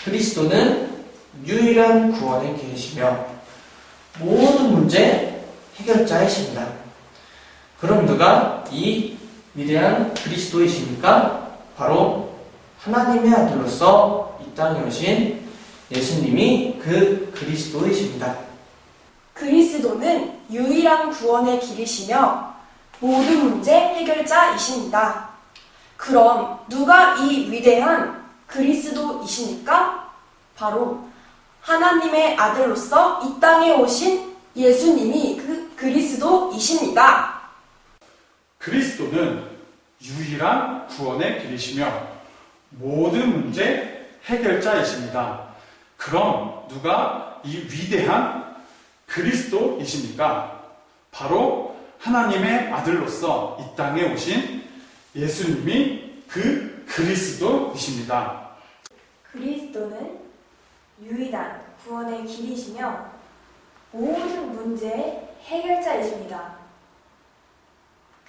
그리스도는 유일한 구원의 길이시며 모든 문제 해결자이십니다. 그럼 누가 이 위대한 그리스도이십니까? 바로 하나님의 아들로서 이 땅에 오신 예수님이 그 그리스도이십니다. 그리스도는 유일한 구원의 길이시며 모든 문제 해결자이십니다. 그럼 누가 이 위대한 그리스도이십니까? 바로 하나님의 아들로서 이 땅에 오신 예수님이 그 그리스도이십니다. 그리스도는 유일한 구원의 길이시며 모든 문제 해결자이십니다. 그럼 누가 이 위대한 그리스도이십니까? 바로 하나님의 아들로서 이 땅에 오신 예수님이 그 그리스도이십니다. 그리스도는 유일한 구원의 길이시며 모든 문제의 해결자이십니다.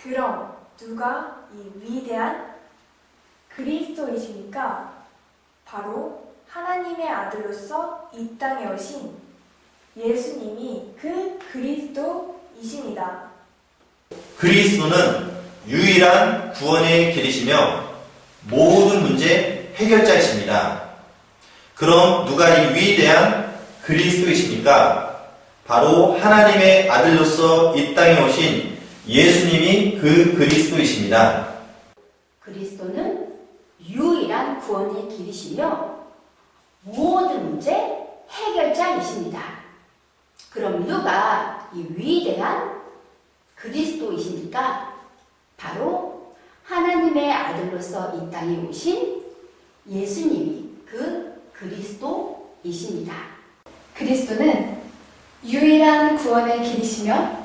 그럼 누가 이 위대한 그리스도이십니까? 바로 하나님의 아들로서 이 땅에 오신 예수님이 그 그리스도이십니다. 그리스도는 유일한 구원의 길이시며 모든 문제 해결자이십니다. 그럼 누가 이 위대한 그리스도이십니까? 바로 하나님의 아들로서 이 땅에 오신 예수님이 그 그리스도이십니다. 그리스도는 유일한 구원의 길이시며 모든 문제 해결자이십니다. 그럼 누가 이 위대한 그리스도이십니까? 바로 하나님의 아들로서 이 땅에 오신 예수님이 그 그리스도이십니다. 그리스도는 유일한 구원의 길이시며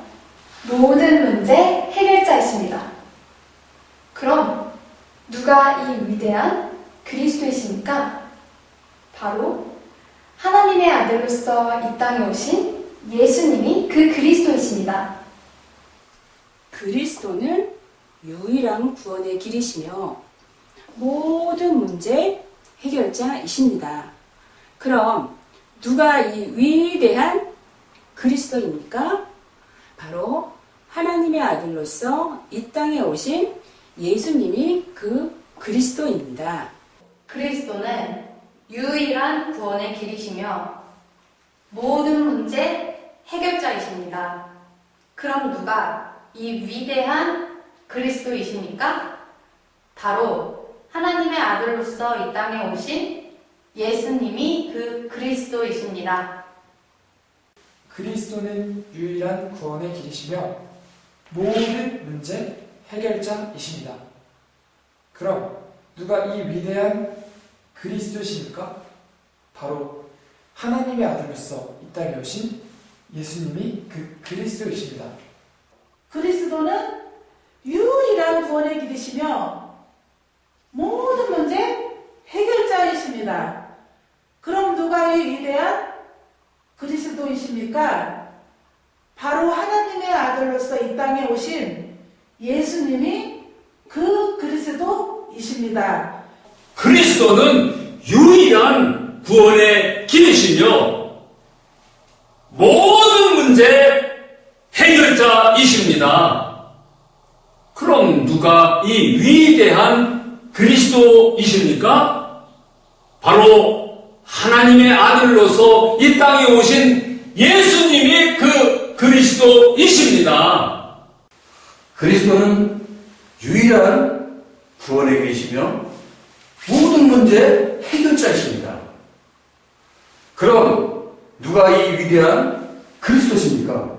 모든 문제 해결자이십니다. 그럼 누가 이 위대한 그리스도이십니까? 바로 하나님의 아들로서 이 땅에 오신 예수님이 그 그리스도이십니다. 그리스도는 유일한 구원의 길이시며 모든 문제 해결자이십니다. 그럼 누가 이 위대한 그리스도입니까? 바로 하나님의 아들로서 이 땅에 오신 예수님이 그 그리스도입니다. 그리스도는 유일한 구원의 길이시며 모든 문제 해결자이십니다. 그럼 누가 이 위대한 그리스도이십니까? 바로 하나님의 아들로서 이 땅에 오신 예수님이 그 그리스도이십니다. 그리스도는 유일한 구원의 길이시며 모든 문제 해결자이십니다. 그럼 누가 이 위대한 그리스도이십니까? 바로 하나님의 아들로서 이 땅에 오신 예수님이 그 그리스도이십니다. 그리스도는 유일한 구원의 길이시며 모든 문제 해결자이십니다. 그럼 누가 이 위대한 그리스도이십니까? 바로 하나님의 아들로서 이 땅에 오신 예수님이 그 그리스도이십니다. 그리스도는 유일한 구원의 길이시며 모든 문제 해결자이십니다. 그럼 누가 이 위대한 그리스도이십니까? 바로 하나님의 아들로서 이 땅에 오신 예수님이 그 그리스도이십니다. 그리스도는 유일한 구원의 길이시며 모든 문제 해결자이십니다. 그럼 누가 이 위대한 그리스도십니까?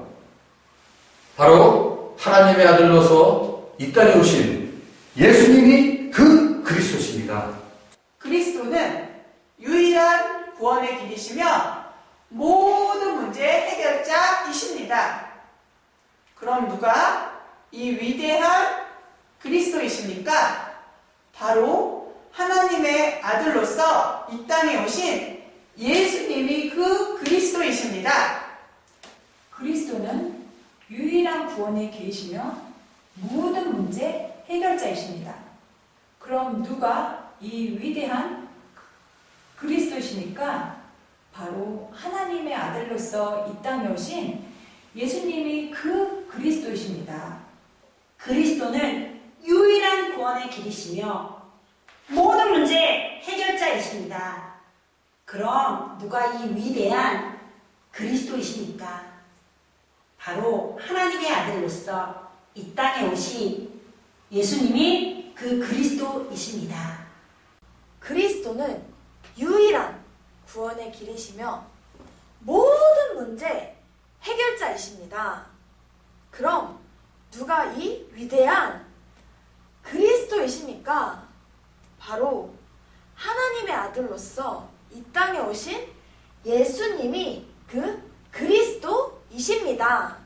바로 하나님의 아들로서 이 땅에 오신 예수님이 그 그리스도십니다. 그리스도는 유일한 구원의 길이시며 모든 문제 해결자이십니다. 그럼 누가 이 위대한 그리스도이십니까? 바로 하나님의 아들로서 이 땅에 오신 예수님이 그 그리스도이십니다. 그리스도는 유일한 구원의 길이시며 모든 문제 해결자이십니다. 그럼 누가 이 위대한 그리스도이십니까? 그리스도이십니까? 바로 하나님의 아들로서 이 땅에 오신 예수님이 그 그리스도이십니다. 그리스도는 유일한 구원의 길이시며 모든 문제 해결자이십니다. 그럼 누가 이 위대한 그리스도이십니까? 바로 하나님의 아들로서 이 땅에 오신 예수님이 그 그리스도이십니다. 그리스도는 유일한 구원의 길이시며 모든 문제 해결자이십니다. 그럼 누가 이 위대한 그리스도이십니까? 바로 하나님의 아들로서 이 땅에 오신 예수님이 그 그리스도이십니다.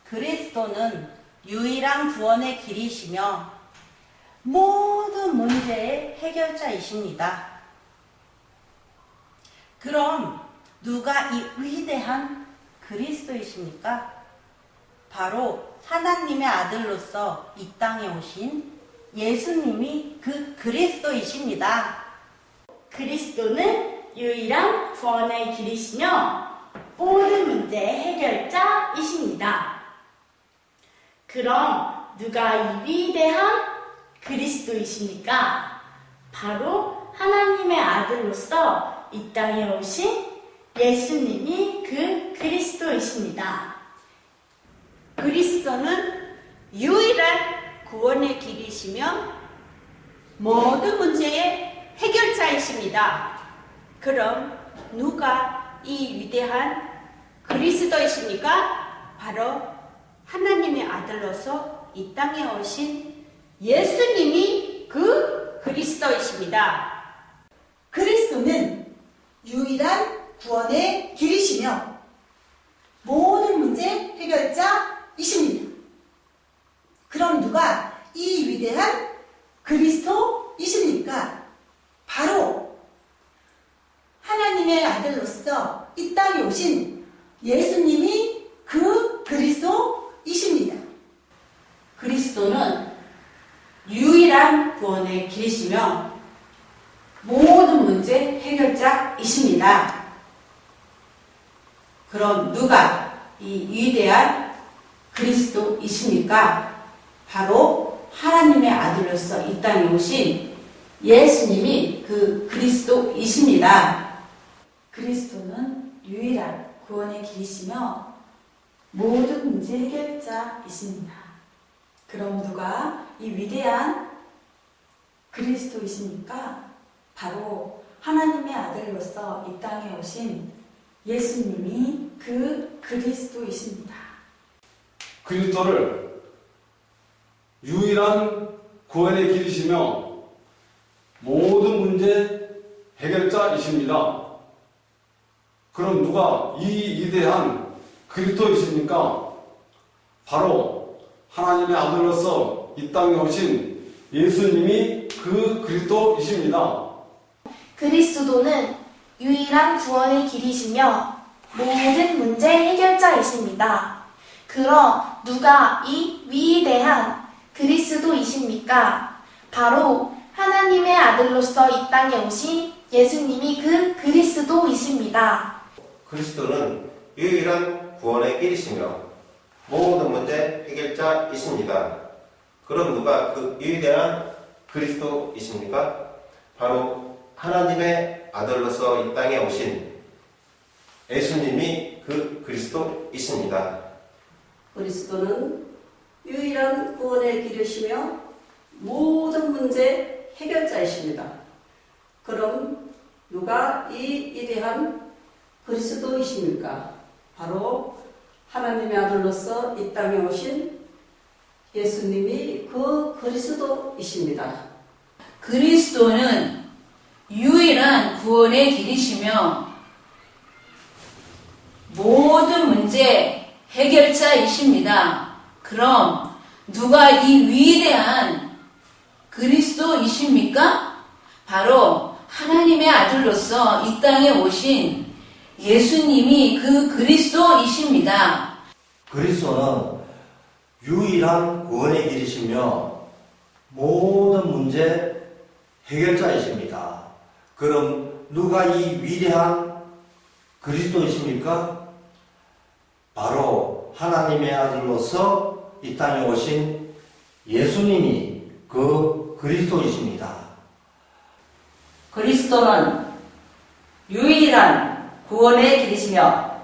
그리스도는 유일한 구원의 길이시며 모든 문제의 해결자이십니다. 그럼 누가 이 위대한 그리스도이십니까? 바로 하나님의 아들로서 이 땅에 오신 예수님이 그 그리스도이십니다. 그리스도는 유일한 구원의 길이시며 모든 문제 해결자이십니다. 그럼 누가 이 위대한 그리스도이십니까? 바로 하나님의 아들로서 이 땅에 오신 예수님이 그 그리스도이십니다. 그리스도는 유일한 구원의 길이시며 모든 문제의 해결자이십니다. 그럼 누가 이 위대한 그리스도이십니까? 바로 하나님의 아들로서 이 땅에 오신 예수님이 그 그리스도이십니다. 그리스도는 유일한 구원의 길이시며 모든 문제 해결자이십니다. 그럼 누가 이 위대한 그리스도이십니까? 바로 하나님의 아들로서 이 땅에 오신 예수님이 그 그리스도이십니다. 그리스도는 유일한 구원의 길이시며 모든 문제 해결자이십니다. 그럼 누가 이 위대한 그리스도이십니까? 바로 하나님의 아들로서 이 땅에 오신 예수님이 그 그리스도이십니다. 그리스도는 유일한 구원의 길이시며 모든 문제 해결자이십니다. 그럼 누가 이 위대한 그리스도이십니까? 바로 하나님의 아들로서 이 땅에 오신 예수님이 그 그리스도이십니다. 그리스도를 유일한 구원의 길이시며 모든 문제 해결자이십니다. 그럼 누가 이 위대한 그리스도이십니까? 바로 하나님의 아들로서 이 땅에 오신 예수님이 그 그리스도이십니다. 그리스도는 유일한 구원의 길이시며 모든 문제 해결자이십니다. 그럼 누가 이 위대한 그리스도이십니까? 바로 하나님의 아들로서 이 땅에 오신 예수님이 그 그리스도이십니다. 그리스도는 유일한 구원의 길이시며 모든 문제 해결자이십니다. 그럼 누가 그 위대한 그리스도이십니까? 바로 하나님의 아들로서 이 땅에 오신 예수님이 그 그리스도이십니다. 그리스도는 유일한 구원의 길이시며 모든 문제 해결자이십니다. 그럼 누가 이 위대한 그리스도이십니까? 바로 하나님의 아들로서 이 땅에 오신 예수님이 그 그리스도이십니다. 그리스도는 유일한 구원의 길이시며 모든 문제 해결자이십니다. 그럼 누가 이 위대한 그리스도이십니까? 바로 하나님의 아들로서 이 땅에 오신 예수님이 그 그리스도이십니다. 그리스도는 유일한 구원의 길이시며 모든 문제 해결자이십니다. 그럼 누가 이 위대한 그리스도이십니까? 바로 하나님의 아들로서 이 땅에 오신 예수님이 그 그리스도이십니다. 그리스도는 유일한 구원의 길이시며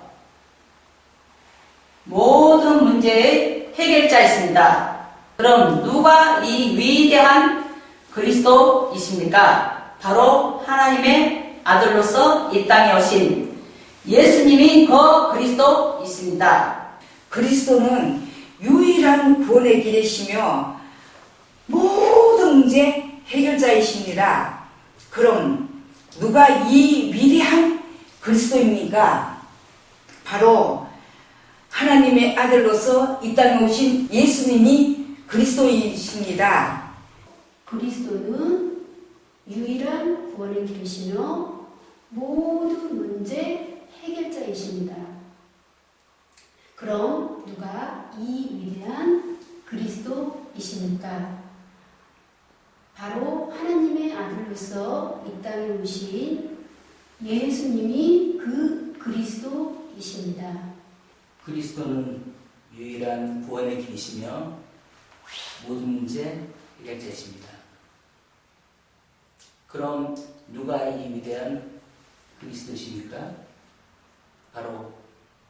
모든 문제의 해결자이십니다. 그럼 누가 이 위대한 그리스도이십니까? 바로 하나님의 아들로서 이 땅에 오신 예수님이 그 그리스도이십니다. 그리스도는 유일한 구원의 길이시며 모든 문제 해결자이십니다. 그럼 누가 이 위대한 그리스도입니까? 바로 하나님의 아들로서 이 땅에 오신 예수님이 그리스도이십니다. 그리스도는 유일한 구원의 길이시며 모든 문제 해결자이십니다. 그럼 누가 이 위대한 그리스도이십니까? 바로 하나님의 아들로서 이 땅에 오신 예수님이 그 그리스도이십니다. 그리스도는 유일한 구원의 길이시며 모든 문제 해결자이십니다. 그럼 누가 이 위대한 그리스도십니까? 바로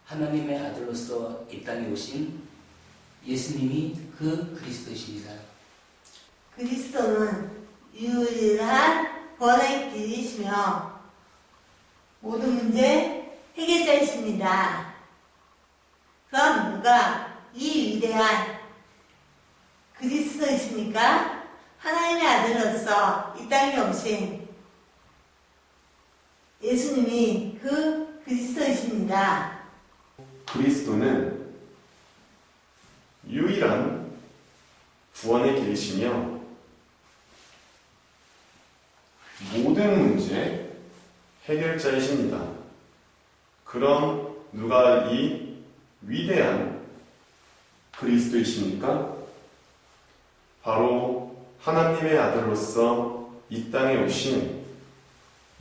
하나님의 아들로서 이 땅에 오신 예수님이 그 그리스도이십니다. 그리스도는 유일한 구원의 길이시며 모든 문제 해결자이십니다. 그럼 누가 이 위대한 그리스도이십니까? 하나님의 아들로서 이 땅에 오신 예수님이 그 그리스도이십니다. 그리스도는 유일한 구원의 길이시며 모든 문제 해결자이십니다. 그럼 누가 이 위대한 그리스도이십니까? 바로 하나님의 아들로서 이 땅에 오신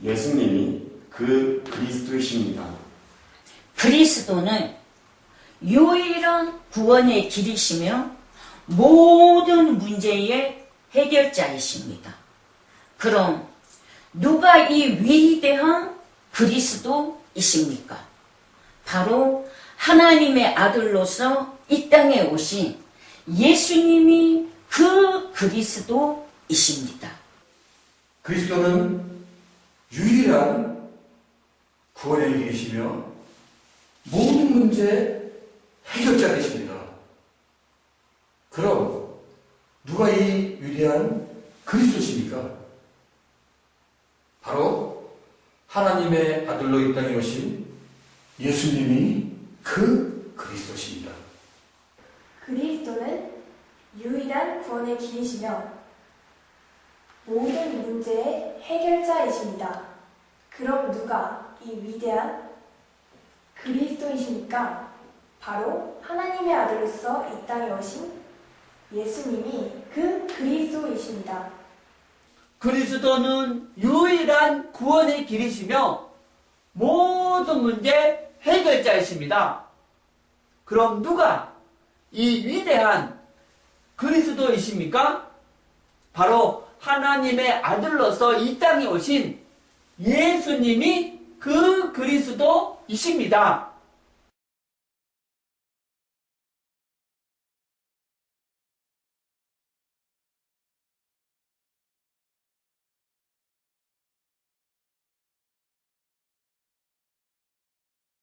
예수님이 그 그리스도이십니다. 그리스도는 유일한 구원의 길이시며 모든 문제의 해결자이십니다. 그럼 누가 이 위대한 그리스도이십니까? 바로 하나님의 아들로서 이 땅에 오신 예수님이 그 그리스도이십니다. 그리스도는 유일한 구원의 길이시며 모든 문제 해결자 되십니다. 그럼 누가 이 위대한 그리스도십니까? 바로 하나님의 아들로 이 땅에 오신 예수님이 그 그리스도십니다. 그리스도는 유일한 구원의 길이시며 모든 문제의 해결자이십니다. 그럼 누가 이 위대한 그리스도이십니까? 바로 하나님의 아들로서 이 땅에 오신 예수님이 그 그리스도이십니다. 그리스도는 유일한 구원의 길이시며 모든 문제 해결자이십니다. 그럼 누가 이 위대한 그리스도이십니까? 바로 하나님의 아들로서 이 땅에 오신 예수님이 그 그리스도이십니다.